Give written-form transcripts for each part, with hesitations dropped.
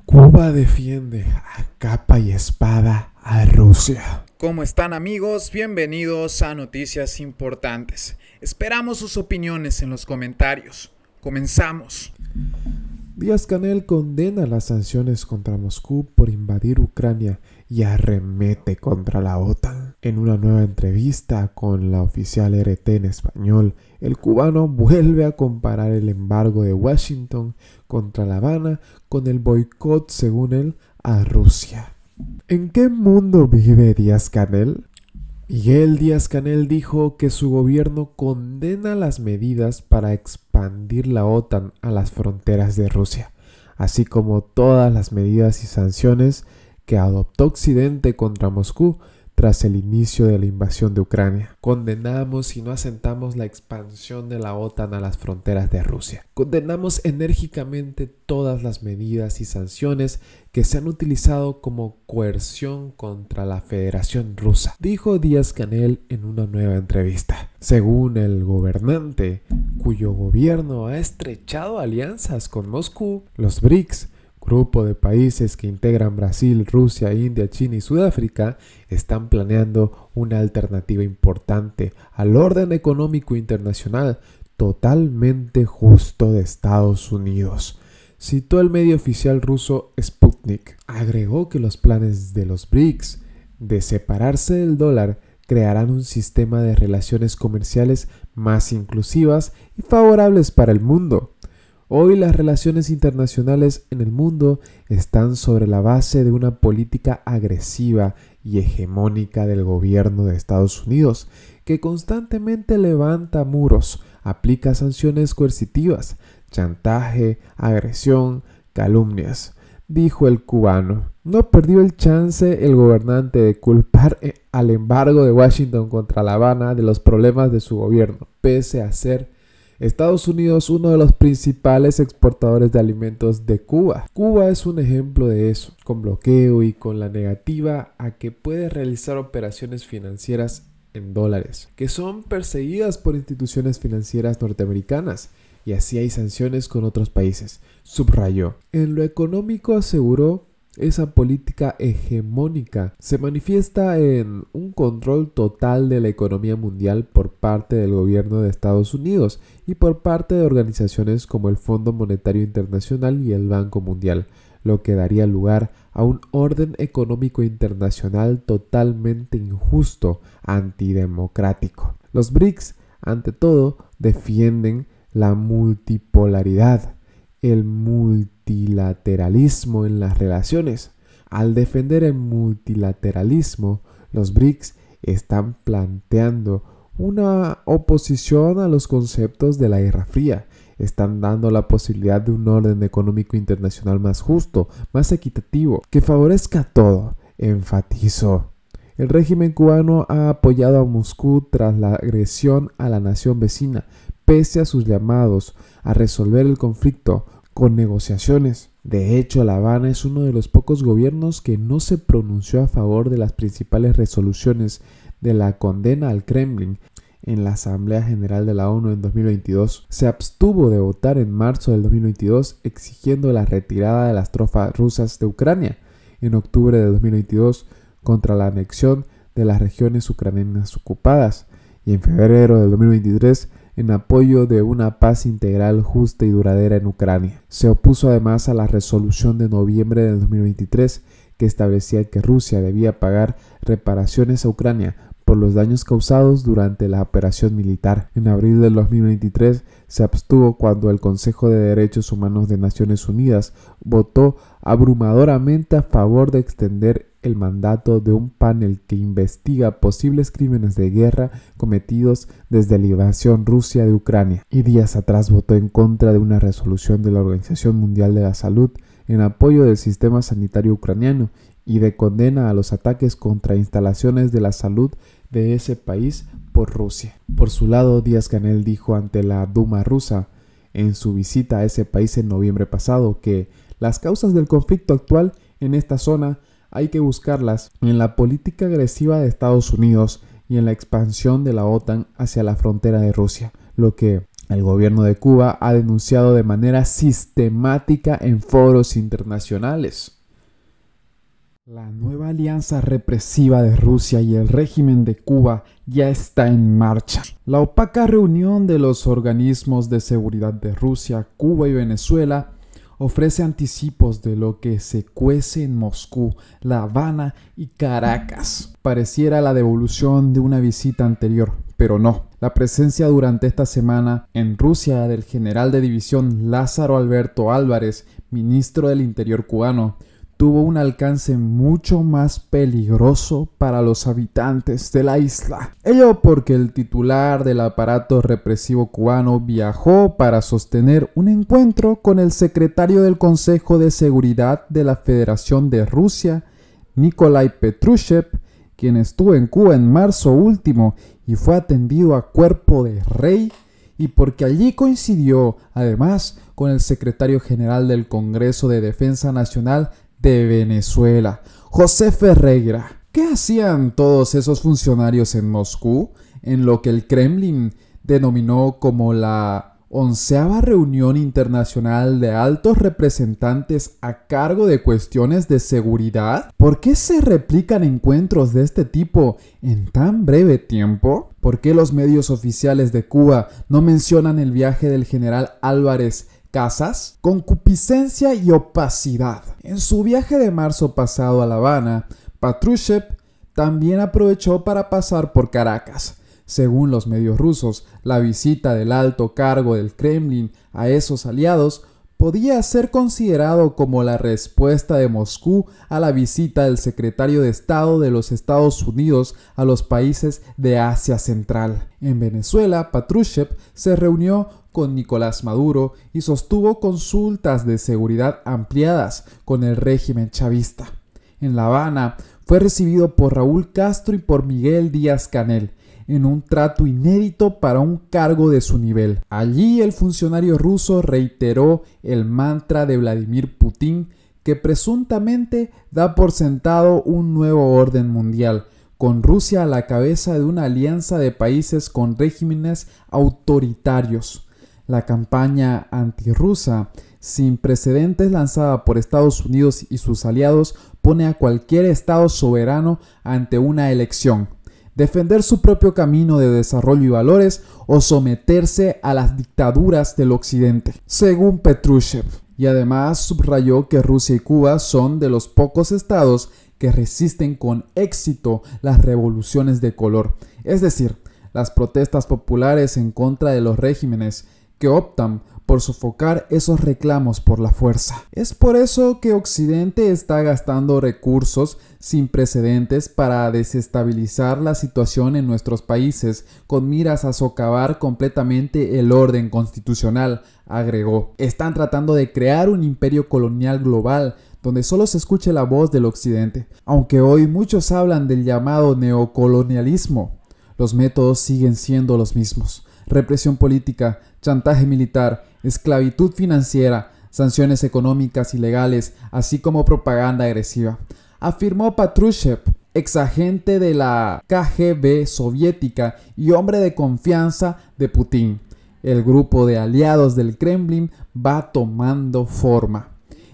Cuba defiende a capa y espada a Rusia. ¿Cómo están, amigos? Bienvenidos a Noticias Importantes. Esperamos sus opiniones en los comentarios. Comenzamos. Díaz-Canel condena las sanciones contra Moscú por invadir Ucrania y arremete contra la OTAN. En una nueva entrevista con la oficial RT en español, el cubano vuelve a comparar el embargo de Washington contra La Habana con el boicot, según él, a Rusia. ¿En qué mundo vive Díaz-Canel? Miguel Díaz-Canel dijo que su gobierno condena las medidas para expandir la OTAN a las fronteras de Rusia, así como todas las medidas y sanciones que adoptó Occidente contra Moscú tras el inicio de la invasión de Ucrania. Condenamos y no asentamos la expansión de la OTAN a las fronteras de Rusia. Condenamos enérgicamente todas las medidas y sanciones que se han utilizado como coerción contra la Federación Rusa, dijo Díaz-Canel en una nueva entrevista. Según el gobernante, cuyo gobierno ha estrechado alianzas con Moscú, los BRICS, grupo de países que integran Brasil, Rusia, India, China y Sudáfrica, están planeando una alternativa importante al orden económico internacional totalmente justo de Estados Unidos, citó el medio oficial ruso Sputnik. Agregó que los planes de los BRICS de separarse del dólar crearán un sistema de relaciones comerciales más inclusivas y favorables para el mundo. Hoy las relaciones internacionales en el mundo están sobre la base de una política agresiva y hegemónica del gobierno de Estados Unidos, que constantemente levanta muros, aplica sanciones coercitivas, chantaje, agresión, calumnias, dijo el cubano. No perdió el chance el gobernante de culpar al embargo de Washington contra La Habana de los problemas de su gobierno, pese a ser Estados Unidos uno de los principales exportadores de alimentos de Cuba. Cuba es un ejemplo de eso, con bloqueo y con la negativa a que puede realizar operaciones financieras en dólares, que son perseguidas por instituciones financieras norteamericanas, y así hay sanciones con otros países, subrayó. En lo económico, aseguró, esa política hegemónica se manifiesta en un control total de la economía mundial por parte del gobierno de Estados Unidos y por parte de organizaciones como el Fondo Monetario Internacional y el Banco Mundial, lo que daría lugar a un orden económico internacional totalmente injusto, antidemocrático. Los BRICS, ante todo, defienden la multipolaridad, el multilateralismo en las relaciones. Al defender el multilateralismo, los BRICS están planteando una oposición a los conceptos de la Guerra Fría. Están dando la posibilidad de un orden económico internacional más justo, más equitativo, que favorezca a todo, enfatizó. El régimen cubano ha apoyado a Moscú tras la agresión a la nación vecina, pese a sus llamados a resolver el conflicto con negociaciones. De hecho, La Habana es uno de los pocos gobiernos que no se pronunció a favor de las principales resoluciones de la condena al Kremlin en la Asamblea General de la ONU en 2022. Se abstuvo de votar en marzo del 2022 exigiendo la retirada de las tropas rusas de Ucrania en octubre de 2022 contra la anexión de las regiones ucranianas ocupadas, y en febrero del 2023 en apoyo de una paz integral, justa y duradera en Ucrania. Se opuso además a la resolución de noviembre del 2023 que establecía que Rusia debía pagar reparaciones a Ucrania por los daños causados durante la operación militar. En abril del 2023 se abstuvo cuando el Consejo de Derechos Humanos de Naciones Unidas votó abrumadoramente a favor de extender el mandato de un panel que investiga posibles crímenes de guerra cometidos desde la invasión rusa de Ucrania, y días atrás votó en contra de una resolución de la Organización Mundial de la Salud en apoyo del sistema sanitario ucraniano y de condena a los ataques contra instalaciones de la salud de ese país por Rusia. Por su lado, Díaz-Canel dijo ante la Duma rusa en su visita a ese país en noviembre pasado que las causas del conflicto actual en esta zona hay que buscarlas en la política agresiva de Estados Unidos y en la expansión de la OTAN hacia la frontera de Rusia, lo que El gobierno de Cuba ha denunciado de manera sistemática en foros internacionales. La nueva alianza represiva de Rusia y el régimen de Cuba ya está en marcha. La opaca reunión de los organismos de seguridad de Rusia, Cuba y Venezuela ofrece anticipos de lo que se cuece en Moscú, La Habana y Caracas. Pareciera la devolución de una visita anterior, pero no. La presencia durante esta semana en Rusia del general de división Lázaro Alberto Álvarez, ministro del Interior cubano, tuvo un alcance mucho más peligroso para los habitantes de la isla. Ello porque el titular del aparato represivo cubano viajó para sostener un encuentro con el secretario del Consejo de Seguridad de la Federación de Rusia, Nikolai Patrushev, quien estuvo en Cuba en marzo último y fue atendido a cuerpo de rey, y porque allí coincidió además con el secretario general del Congreso de Defensa Nacional de Venezuela, José Ferreira. ¿Qué hacían todos esos funcionarios en Moscú, en lo que el Kremlin denominó como la 11ª reunión internacional de altos representantes a cargo de cuestiones de seguridad? ¿Por qué se replican encuentros de este tipo en tan breve tiempo? ¿Por qué los medios oficiales de Cuba no mencionan el viaje del general Álvarez Casas? Concupiscencia y opacidad. En su viaje de marzo pasado a La Habana, Patrushev también aprovechó para pasar por Caracas. Según los medios rusos, la visita del alto cargo del Kremlin a esos aliados podía ser considerado como la respuesta de Moscú a la visita del secretario de Estado de los Estados Unidos a los países de Asia Central. En Venezuela, Patrushev se reunió con Nicolás Maduro y sostuvo consultas de seguridad ampliadas con el régimen chavista. En La Habana fue recibido por Raúl Castro y por Miguel Díaz-Canel en un trato inédito para un cargo de su nivel. Allí el funcionario ruso reiteró el mantra de Vladimir Putin, que presuntamente da por sentado un nuevo orden mundial, con Rusia a la cabeza de una alianza de países con regímenes autoritarios. La campaña antirrusa sin precedentes lanzada por Estados Unidos y sus aliados pone a cualquier Estado soberano ante una elección: defender su propio camino de desarrollo y valores o someterse a las dictaduras del Occidente, según Patrushev. Y además subrayó que Rusia y Cuba son de los pocos estados que resisten con éxito las revoluciones de color, es decir, las protestas populares en contra de los regímenes que optan por sofocar esos reclamos por la fuerza. Es por eso que Occidente está gastando recursos sin precedentes para desestabilizar la situación en nuestros países con miras a socavar completamente el orden constitucional, agregó. Están tratando de crear un imperio colonial global donde solo se escuche la voz del Occidente. Aunque hoy muchos hablan del llamado neocolonialismo, los métodos siguen siendo los mismos: represión política, chantaje militar, esclavitud financiera, sanciones económicas y legales, así como propaganda agresiva, afirmó Patrushev, exagente de la KGB soviética y hombre de confianza de Putin. El grupo de aliados del Kremlin va tomando forma.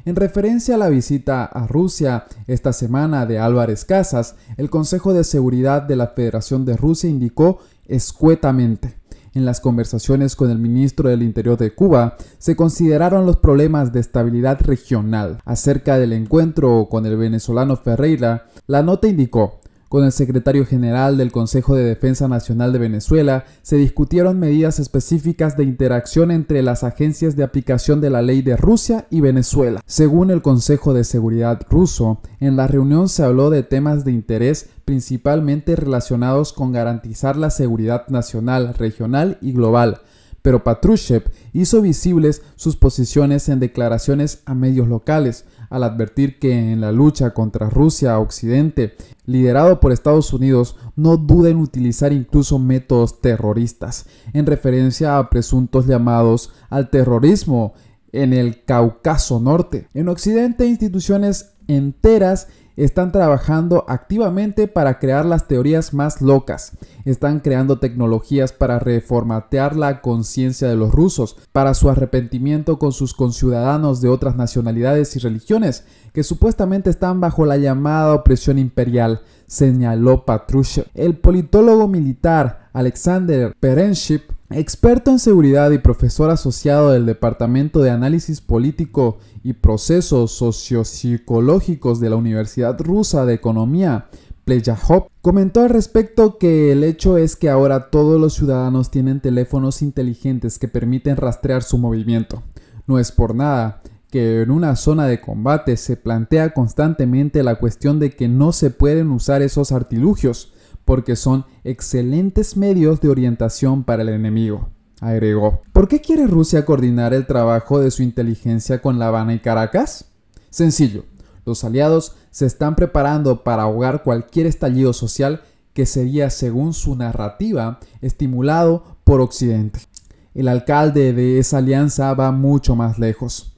En referencia a la visita a Rusia esta semana de Álvarez Casas, el Consejo de Seguridad de la Federación de Rusia indicó escuetamente: en las conversaciones con el ministro del Interior de Cuba se consideraron los problemas de estabilidad regional. Acerca del encuentro con el venezolano Ferreira, la nota indicó: con el secretario general del Consejo de Defensa Nacional de Venezuela se discutieron medidas específicas de interacción entre las agencias de aplicación de la ley de Rusia y Venezuela. Según el Consejo de Seguridad ruso, en la reunión se habló de temas de interés principalmente relacionados con garantizar la seguridad nacional, regional y global. Pero Patrushev hizo visibles sus posiciones en declaraciones a medios locales, al advertir que en la lucha contra Rusia Occidente, liderado por Estados Unidos, no duda en utilizar incluso métodos terroristas, en referencia a presuntos llamados al terrorismo en el Cáucaso Norte. En Occidente, instituciones enteras están trabajando activamente para crear las teorías más locas. Están creando tecnologías para reformatear la conciencia de los rusos, para su arrepentimiento con sus conciudadanos de otras nacionalidades y religiones, que supuestamente están bajo la llamada opresión imperial, señaló Patrushev. El politólogo militar Alexander Perenship, experto en seguridad y profesor asociado del Departamento de Análisis Político y Procesos Sociopsicológicos de la Universidad Rusa de Economía, Plejajov, comentó al respecto que el hecho es que ahora todos los ciudadanos tienen teléfonos inteligentes que permiten rastrear su movimiento. No es por nada que en una zona de combate se plantea constantemente la cuestión de que no se pueden usar esos artilugios, porque son excelentes medios de orientación para el enemigo, agregó. ¿Por qué quiere Rusia coordinar el trabajo de su inteligencia con La Habana y Caracas? Sencillo, los aliados se están preparando para ahogar cualquier estallido social que sería, según su narrativa, estimulado por Occidente. El alcalde de esa alianza va mucho más lejos.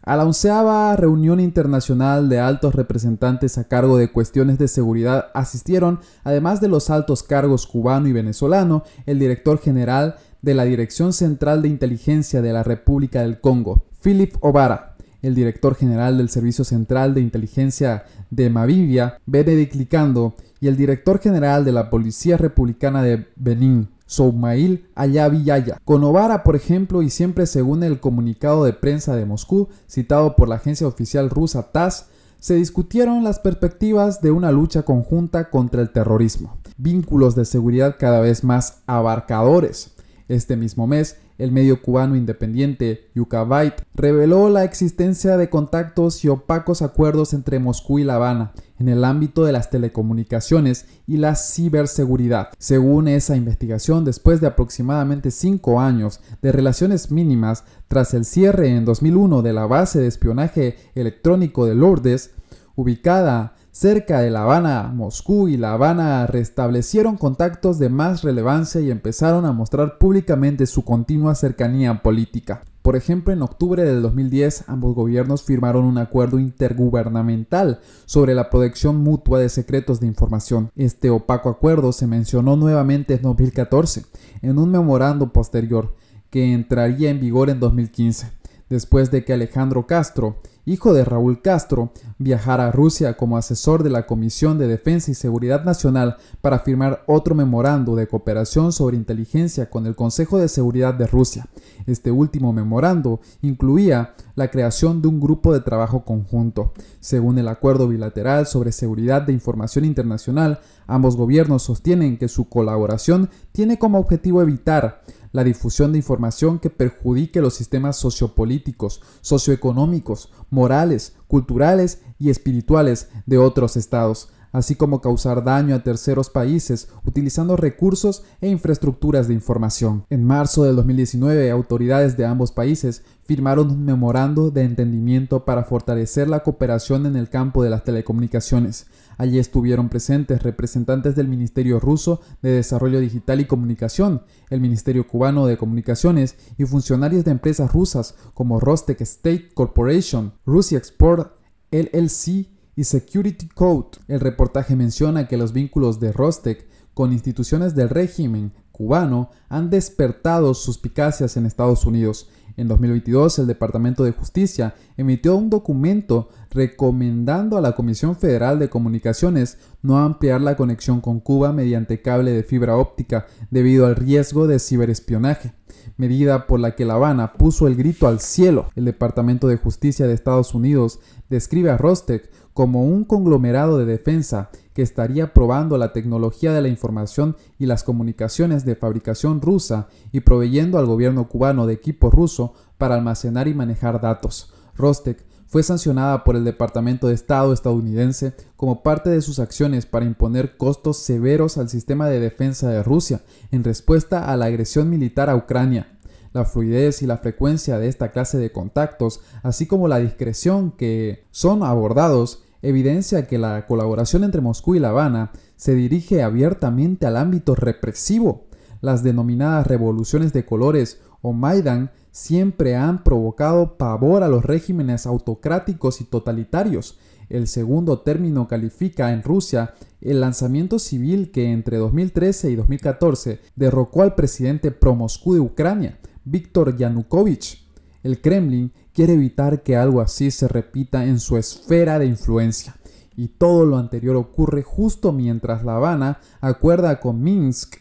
A la 11ª reunión internacional de altos representantes a cargo de cuestiones de seguridad asistieron, además de los altos cargos cubano y venezolano, el director general de la Dirección Central de Inteligencia de la República del Congo, Philip Obara, el director general del Servicio Central de Inteligencia de Namibia, Benedict Likando, y el director general de la Policía Republicana de Benín, Soumail Ayaviyaya. Con Obara, por ejemplo, y siempre según el comunicado de prensa de Moscú, citado por la agencia oficial rusa TASS, se discutieron las perspectivas de una lucha conjunta contra el terrorismo, vínculos de seguridad cada vez más abarcadores. Este mismo mes, el medio cubano independiente Yucabait reveló la existencia de contactos y opacos acuerdos entre Moscú y La Habana en el ámbito de las telecomunicaciones y la ciberseguridad. Según esa investigación, después de aproximadamente 5 años de relaciones mínimas tras el cierre en 2001 de la base de espionaje electrónico de Lourdes, ubicada cerca de La Habana, Moscú y La Habana restablecieron contactos de más relevancia y empezaron a mostrar públicamente su continua cercanía política. Por ejemplo, en octubre del 2010, ambos gobiernos firmaron un acuerdo intergubernamental sobre la protección mutua de secretos de información. Este opaco acuerdo se mencionó nuevamente en 2014, en un memorando posterior, que entraría en vigor en 2015, después de que Alejandro Castro, hijo de Raúl Castro, viajara a Rusia como asesor de la Comisión de Defensa y Seguridad Nacional para firmar otro memorando de cooperación sobre inteligencia con el Consejo de Seguridad de Rusia. Este último memorando incluía la creación de un grupo de trabajo conjunto. Según el acuerdo bilateral sobre seguridad de información internacional, ambos gobiernos sostienen que su colaboración tiene como objetivo evitar la difusión de información que perjudique los sistemas sociopolíticos, socioeconómicos, morales, culturales y espirituales de otros estados, así como causar daño a terceros países utilizando recursos e infraestructuras de información. En marzo del 2019, autoridades de ambos países firmaron un memorando de entendimiento para fortalecer la cooperación en el campo de las telecomunicaciones. Allí estuvieron presentes representantes del Ministerio Ruso de Desarrollo Digital y Comunicación, el Ministerio Cubano de Comunicaciones y funcionarios de empresas rusas como Rostec State Corporation, Russia Export LLC y Security Code. El reportaje menciona que los vínculos de Rostec con instituciones del régimen cubano han despertado suspicacias en Estados Unidos. En 2022, el Departamento de Justicia emitió un documento recomendando a la Comisión Federal de Comunicaciones no ampliar la conexión con Cuba mediante cable de fibra óptica debido al riesgo de ciberespionaje, medida por la que La Habana puso el grito al cielo. El Departamento de Justicia de Estados Unidos describe a Rostec como un conglomerado de defensa que estaría probando la tecnología de la información y las comunicaciones de fabricación rusa y proveyendo al gobierno cubano de equipo ruso para almacenar y manejar datos. Rostec fue sancionada por el Departamento de Estado estadounidense como parte de sus acciones para imponer costos severos al sistema de defensa de Rusia en respuesta a la agresión militar a Ucrania. La fluidez y la frecuencia de esta clase de contactos, así como la discreción que son abordados, evidencia que la colaboración entre Moscú y La Habana se dirige abiertamente al ámbito represivo. Las denominadas revoluciones de colores o Maidan siempre han provocado pavor a los regímenes autocráticos y totalitarios. El segundo término califica en Rusia el lanzamiento civil que entre 2013 y 2014 derrocó al presidente pro-Moscú de Ucrania, Víktor Yanukovych. El Kremlin quiere evitar que algo así se repita en su esfera de influencia. Y todo lo anterior ocurre justo mientras La Habana acuerda con Minsk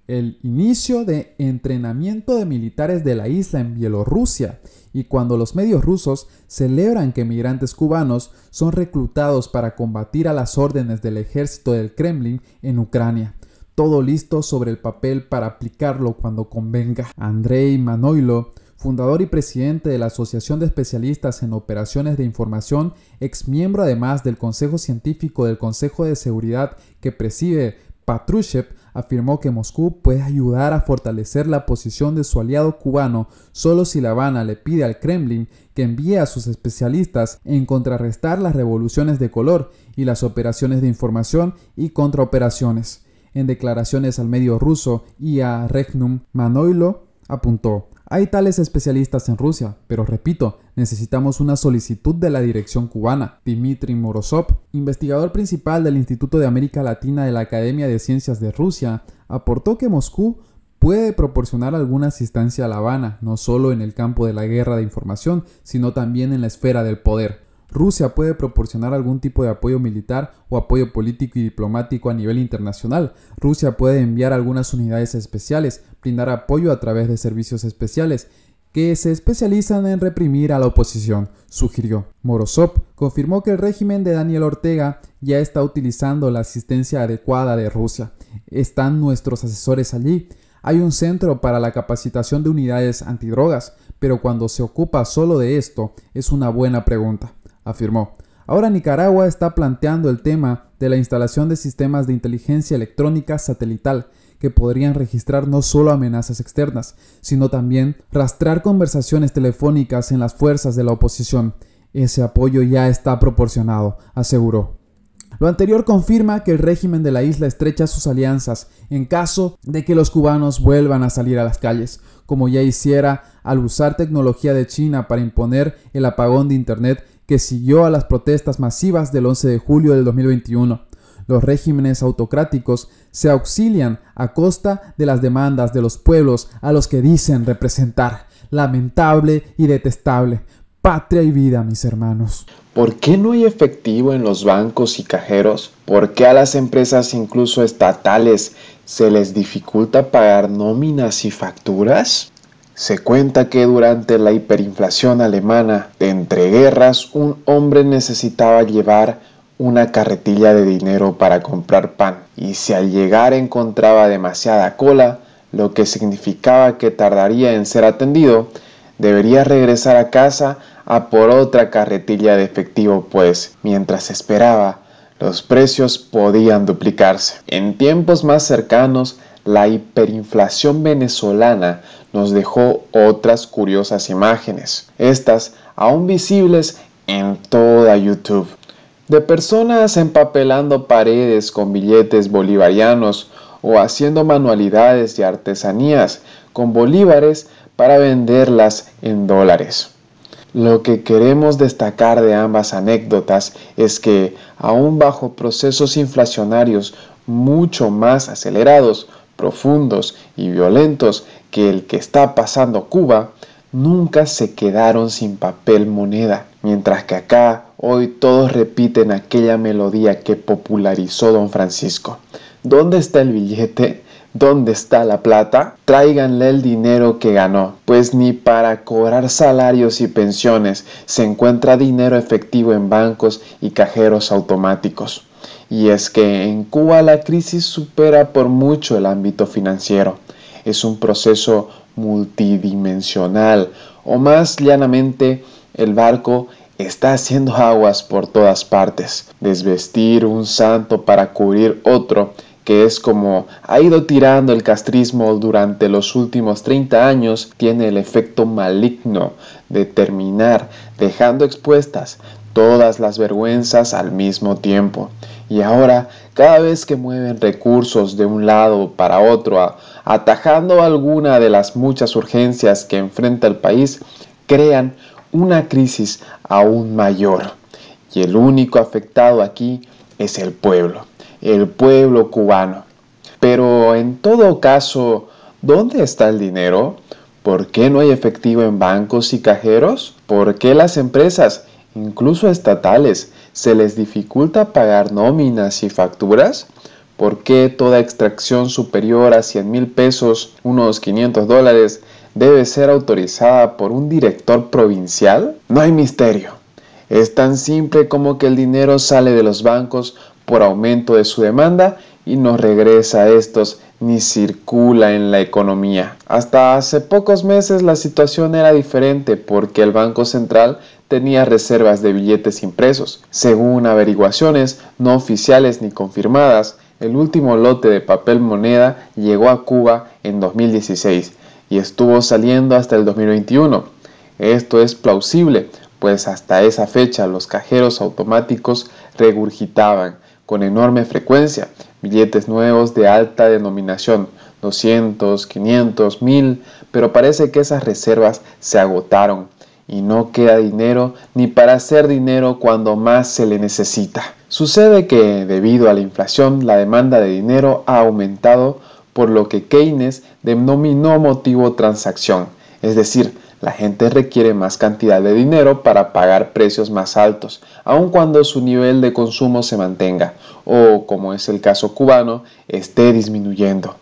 el inicio de entrenamiento de militares de la isla en Bielorrusia, y cuando los medios rusos celebran que migrantes cubanos son reclutados para combatir a las órdenes del ejército del Kremlin en Ucrania. Todo listo sobre el papel para aplicarlo cuando convenga. Andrei Manoilo, fundador y presidente de la Asociación de Especialistas en Operaciones de Información, exmiembro además del Consejo Científico del Consejo de Seguridad que preside Patrushev, afirmó que Moscú puede ayudar a fortalecer la posición de su aliado cubano solo si La Habana le pide al Kremlin que envíe a sus especialistas en contrarrestar las revoluciones de color y las operaciones de información y contraoperaciones. En declaraciones al medio ruso y a Regnum, Manoilo apuntó: hay tales especialistas en Rusia, pero repito, necesitamos una solicitud de la dirección cubana. Dmitry Morozov, investigador principal del Instituto de América Latina de la Academia de Ciencias de Rusia, aportó que Moscú puede proporcionar alguna asistencia a La Habana, no solo en el campo de la guerra de información, sino también en la esfera del poder. Rusia puede proporcionar algún tipo de apoyo militar o apoyo político y diplomático a nivel internacional. Rusia puede enviar algunas unidades especiales, brindar apoyo a través de servicios especiales que se especializan en reprimir a la oposición, sugirió. Morozov confirmó que el régimen de Daniel Ortega ya está utilizando la asistencia adecuada de Rusia. Están nuestros asesores allí. Hay un centro para la capacitación de unidades antidrogas, pero cuando se ocupa solo de esto, es una buena pregunta, afirmó. Ahora Nicaragua está planteando el tema de la instalación de sistemas de inteligencia electrónica satelital que podrían registrar no solo amenazas externas, sino también rastrear conversaciones telefónicas en las fuerzas de la oposición. Ese apoyo ya está proporcionado, aseguró. Lo anterior confirma que el régimen de la isla estrecha sus alianzas en caso de que los cubanos vuelvan a salir a las calles, como ya hiciera al usar tecnología de China para imponer el apagón de Internet que siguió a las protestas masivas del 11 de julio del 2021. Los regímenes autocráticos se auxilian a costa de las demandas de los pueblos a los que dicen representar. Lamentable y detestable. Patria y vida, mis hermanos. ¿Por qué no hay efectivo en los bancos y cajeros? ¿Por qué a las empresas, incluso estatales, se les dificulta pagar nóminas y facturas? Se cuenta que durante la hiperinflación alemana de entreguerras, un hombre necesitaba llevar una carretilla de dinero para comprar pan, y si al llegar encontraba demasiada cola, lo que significaba que tardaría en ser atendido, debería regresar a casa a por otra carretilla de efectivo, pues mientras esperaba, los precios podían duplicarse. En tiempos más cercanos, la hiperinflación venezolana nos dejó otras curiosas imágenes, estas aún visibles en toda YouTube, de personas empapelando paredes con billetes bolivarianos o haciendo manualidades y artesanías con bolívares para venderlas en dólares. Lo que queremos destacar de ambas anécdotas es que, aún bajo procesos inflacionarios mucho más acelerados, profundos y violentos que el que está pasando Cuba, nunca se quedaron sin papel moneda, mientras que acá hoy todos repiten aquella melodía que popularizó Don Francisco. ¿Dónde está el billete? ¿Dónde está la plata? Tráiganle el dinero que ganó, pues ni para cobrar salarios y pensiones se encuentra dinero efectivo en bancos y cajeros automáticos. Y es que en Cuba la crisis supera por mucho el ámbito financiero. Es un proceso multidimensional, o más llanamente, el barco está haciendo aguas por todas partes. Desvestir un santo para cubrir otro, que es como ha ido tirando el castrismo durante los últimos 30 años, tiene el efecto maligno de terminar dejando expuestas todas las vergüenzas al mismo tiempo. Y ahora, cada vez que mueven recursos de un lado para otro, atajando alguna de las muchas urgencias que enfrenta el país, crean una crisis aún mayor. Y el único afectado aquí es el pueblo cubano. Pero en todo caso, ¿dónde está el dinero? ¿Por qué no hay efectivo en bancos y cajeros? ¿Por qué las empresas, incluso estatales, se les dificulta pagar nóminas y facturas? ¿Por qué toda extracción superior a 100,000 pesos, unos $500, debe ser autorizada por un director provincial? No hay misterio. Es tan simple como que el dinero sale de los bancos por aumento de su demanda y no regresa a estos ni circula en la economía. Hasta hace pocos meses la situación era diferente porque el Banco Central tenía reservas de billetes impresos. Según averiguaciones no oficiales ni confirmadas, el último lote de papel moneda llegó a Cuba en 2016 y estuvo saliendo hasta el 2021. Esto es plausible, pues hasta esa fecha los cajeros automáticos regurgitaban con enorme frecuencia billetes nuevos de alta denominación, 200, 500, 1000, pero parece que esas reservas se agotaron y no queda dinero ni para hacer dinero cuando más se le necesita. Sucede que debido a la inflación la demanda de dinero ha aumentado, por lo que Keynes denominó motivo transacción, es decir, la gente requiere más cantidad de dinero para pagar precios más altos, aun cuando su nivel de consumo se mantenga, o, como es el caso cubano, esté disminuyendo.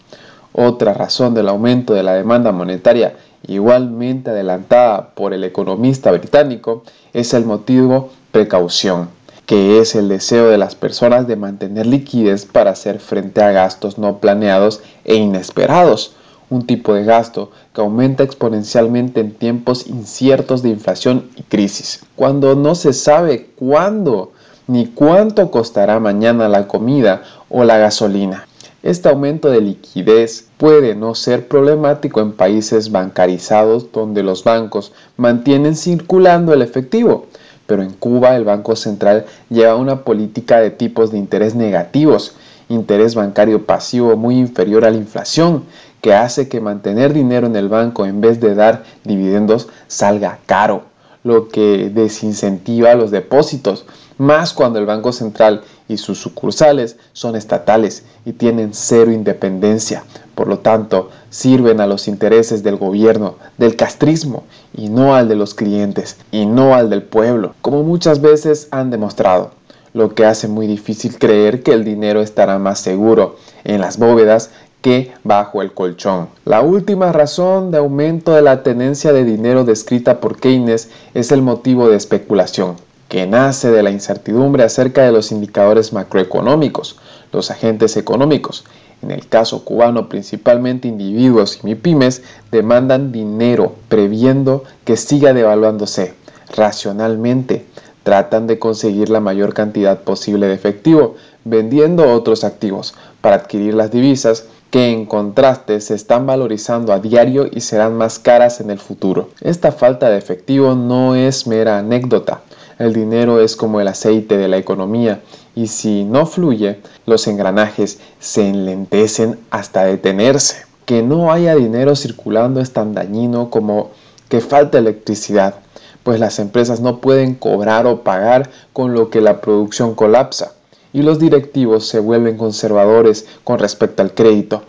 Otra razón del aumento de la demanda monetaria, igualmente adelantada por el economista británico, es el motivo precaución, que es el deseo de las personas de mantener liquidez para hacer frente a gastos no planeados e inesperados. Un tipo de gasto que aumenta exponencialmente en tiempos inciertos de inflación y crisis, cuando no se sabe cuándo ni cuánto costará mañana la comida o la gasolina. Este aumento de liquidez puede no ser problemático en países bancarizados donde los bancos mantienen circulando el efectivo, pero en Cuba el Banco Central lleva una política de tipos de interés negativos, interés bancario pasivo muy inferior a la inflación, que hace que mantener dinero en el banco en vez de dar dividendos salga caro, lo que desincentiva los depósitos, más cuando el Banco Central y sus sucursales son estatales y tienen cero independencia. Por lo tanto, sirven a los intereses del gobierno, del castrismo, y no al de los clientes, y no al del pueblo, como muchas veces han demostrado, lo que hace muy difícil creer que el dinero estará más seguro en las bóvedas que bajo el colchón. La última razón de aumento de la tenencia de dinero descrita por Keynes es el motivo de especulación, que nace de la incertidumbre acerca de los indicadores macroeconómicos, los agentes económicos. En el caso cubano, principalmente individuos y MIPYMES demandan dinero previendo que siga devaluándose. Racionalmente, tratan de conseguir la mayor cantidad posible de efectivo, vendiendo otros activos para adquirir las divisas que en contraste se están valorizando a diario y serán más caras en el futuro. Esta falta de efectivo no es mera anécdota. El dinero es como el aceite de la economía y si no fluye, los engranajes se enlentecen hasta detenerse. Que no haya dinero circulando es tan dañino como que falta electricidad, pues las empresas no pueden cobrar o pagar, con lo que la producción colapsa y los directivos se vuelven conservadores con respecto al crédito,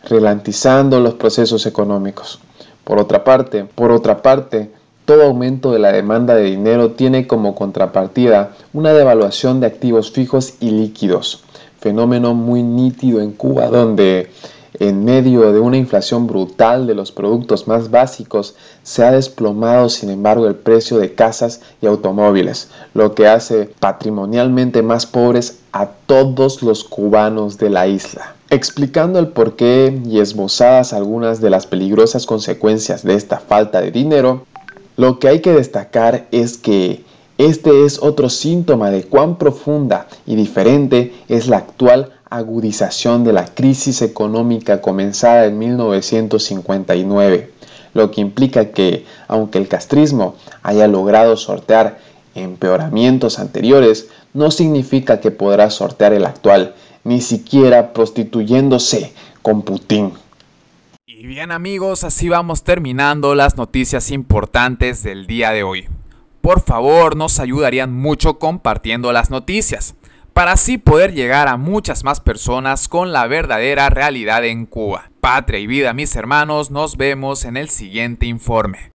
ralentizando los procesos económicos. Por otra parte, todo aumento de la demanda de dinero tiene como contrapartida una devaluación de activos fijos y líquidos, fenómeno muy nítido en Cuba, donde en medio de una inflación brutal de los productos más básicos, se ha desplomado sin embargo el precio de casas y automóviles, lo que hace patrimonialmente más pobres a todos los cubanos de la isla. Explicando el porqué y esbozadas algunas de las peligrosas consecuencias de esta falta de dinero, lo que hay que destacar es que este es otro síntoma de cuán profunda y diferente es la actual agudización de la crisis económica comenzada en 1959, lo que implica que, aunque el castrismo haya logrado sortear empeoramientos anteriores no significa que podrá sortear el actual, ni siquiera prostituyéndose con Putin. Y bien amigos, así vamos terminando las noticias importantes del día de hoy. Por favor, nos ayudarían mucho compartiendo las noticias, para así poder llegar a muchas más personas con la verdadera realidad en Cuba. Patria y vida, mis hermanos, nos vemos en el siguiente informe.